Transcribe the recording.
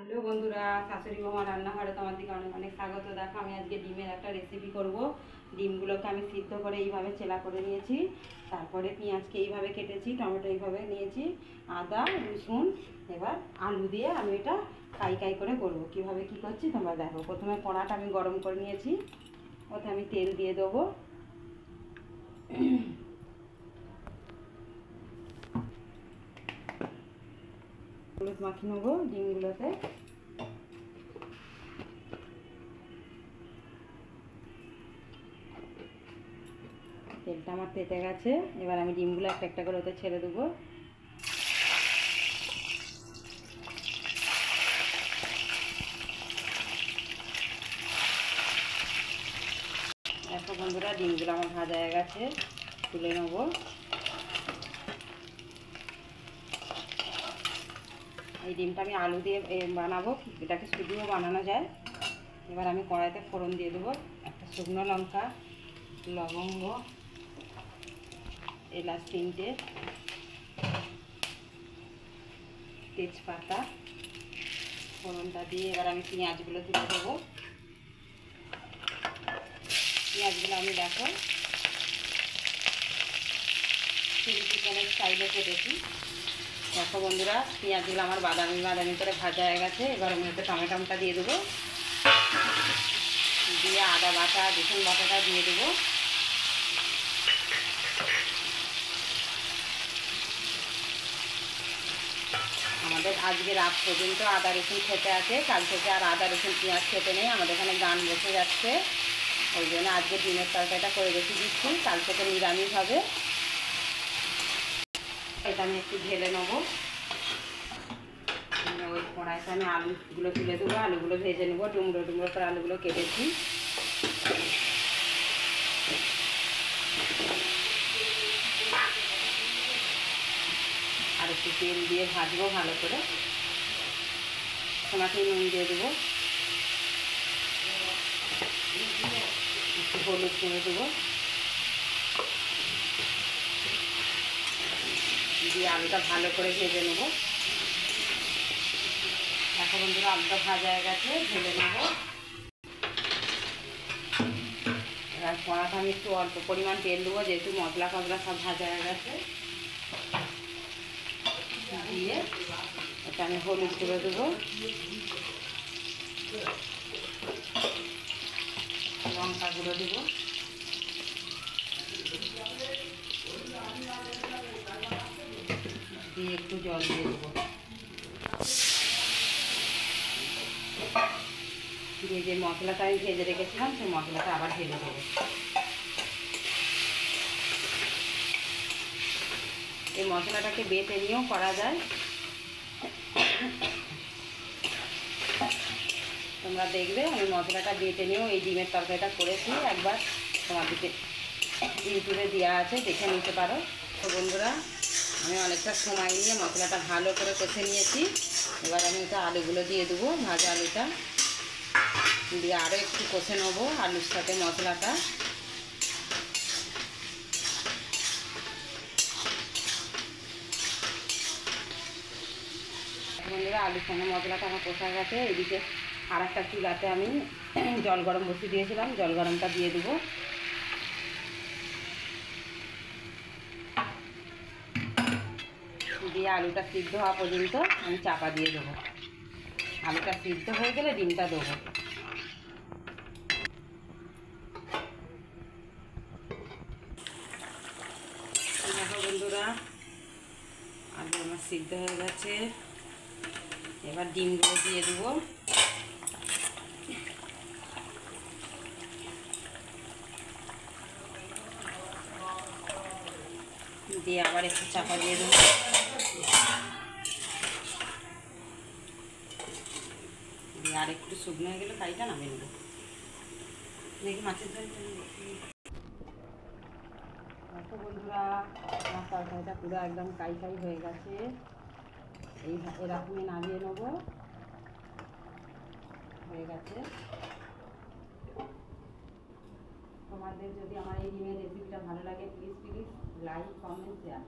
Hello বন্ধুরা, শাশুড়ি বৌমা রান্নাঘরে তোমার দিকে অনেক অনেক স্বাগত। দেখো আমি আজকে ডিমের একটা রেসিপি করব। ডিমগুলোকে আমি সিদ্ধ করে এইভাবে চেলা করে নিয়েছি, তারপরে পেঁয়াজকে এইভাবে কেটেছি, টমেটো এইভাবে নিয়েছি, আদা রসুন। এবার আলু দিয়ে আমি এটা কাই কাই করে করব। কিভাবে কি করছি তোমরা দেখো। প্রথমে কড়াটা আমি গরম করে নিয়েছি, ওতে আমি তেল দিয়ে দেবো। হলুদ মাখিয়ে নেবো ডিমগুলোতে। তেলটা আমার তেতে গেছে, এবার আমি ডিমগুলো একটা একটা করে ওতে ছেড়ে দেবো। দেখো বন্ধুরা, ডিমগুলো আমার ভাজা হয়ে গেছে, তুলে নেবো। এই ডিমটা আমি আলু দিয়ে বানাবো, এটাকে শুধুও বানানো যায়। এবার আমি কড়াইতে ফোড়ন দিয়ে দেবো। একটা শুকনো লঙ্কা, লবঙ্গ, এলাচ 3টে, তেজপাতা, ফোড়নটা দিয়ে এবার আমি পেঁয়াজগুলো তুলে দেবো। পেঁয়াজগুলো আমি দেখো চিকেনের স্টাইলে কেটেছি। দেখো বন্ধুরা, পেঁয়াজগুলো আমার বাদামি বাদামি করে ভাজা হয়ে গেছে। এবার আমি একটু টমেটোটা দিয়ে দেবো, দিয়ে আদা বাটা রসুন বাটাটা দিয়ে দেবো। আমাদের আজকে রাত পর্যন্ত আদা রসুন খেতে আছে, কাল থেকে আর আদা রসুন পেঁয়াজ খেতে নেই। আমাদের এখানে গান বসে যাচ্ছে, ওই জন্য আজকে ডিমের তরকারিটা করে রেখে দিচ্ছি, কাল থেকে নিরামিষ হবে। এটা আমি একটু ঢেলে নেবো। ওই কড়াইতে আমি আলুগুলো তুলে দেবো, আলুগুলো ভেজে নেবো। ডুমড়ো ডুমড়ো করে আলুগুলো কেটেছি। আর একটু তেল দিয়ে ভাজবো ভালো করে। তোমাকে নুন দিয়ে দেবো, একটু হলুদ করে দেবো, দিয়ে আলুটা ভালো করে ভেজে নেবো। দেখো বন্ধুরা, আলুটা ভাজা হয়ে গেছে, ভেজে নেবো। এবার কড়াতে আমি একটু অল্প পরিমাণ তেল দেবো, যেহেতু মশলা ফসলা সব ভাজা হয়ে গেছে। দিয়ে এটা আমি হলুদ করে দেবো, লঙ্কা গুঁড়ো দেবো, দিয়ে একটু জল দিয়ে দেবো। দিয়ে যে মশলাটা আমি ভেজে রেখেছিলাম, সেই মশলাটা আবার ঢেলে দেবো। এই মশলাটাকে বেটে নিয়েও করা যায়, তোমরা দেখবে। আমি মশলাটা বেটে নিয়েও এই ডিমের তরকারিটা করেছি, একবার তোমাদেরকে ইউটিউবে দেওয়া আছে, দেখে নিতে পারো। তো বন্ধুরা, আমি অনেকটা সময় নিয়ে মশলাটা ভালো করে কষে নিয়েছি। এবার আমি এটা আলুগুলো দিয়ে দেবো, ভাজা আলুটা দিয়ে আরও একটু কষে নেবো আলুর সাথে মশলাটা। বন্ধুরা, আলুর সঙ্গে মশলাটা আমার কষা গেছে। এদিকে আর একটা চুলাতে আমি জল গরম বসিয়ে দিয়েছিলাম, জল গরমটা দিয়ে দেবো। দিয়ে আলুটা সিদ্ধ হওয়া পর্যন্ত আমি চাপা দিয়ে দেবো। আলুটা সিদ্ধ হয়ে গেলে ডিমটা দেবো। দেখো বন্ধুরা, আলু আমার সিদ্ধ হয়ে গেছে। এবার ডিমগুলো দিয়ে দেবো, দিয়ে আবার একটু চাপা দিয়ে দেবো। দিয়ে আর একটু শুকনো হয়ে গেলে কাইটা নামিয়ে নেবো। দেখি মাছের ঝোলটা দেখো বন্ধুরা, আমার তরকারিটা পুরো একদম কাই কাই হয়ে গেছে। এরকমই নামিয়ে নেবো, হয়ে গেছে। তোমাদের যদি আমার এই ডিমের রেসিপিটা ভালো লাগে, please please like comment share.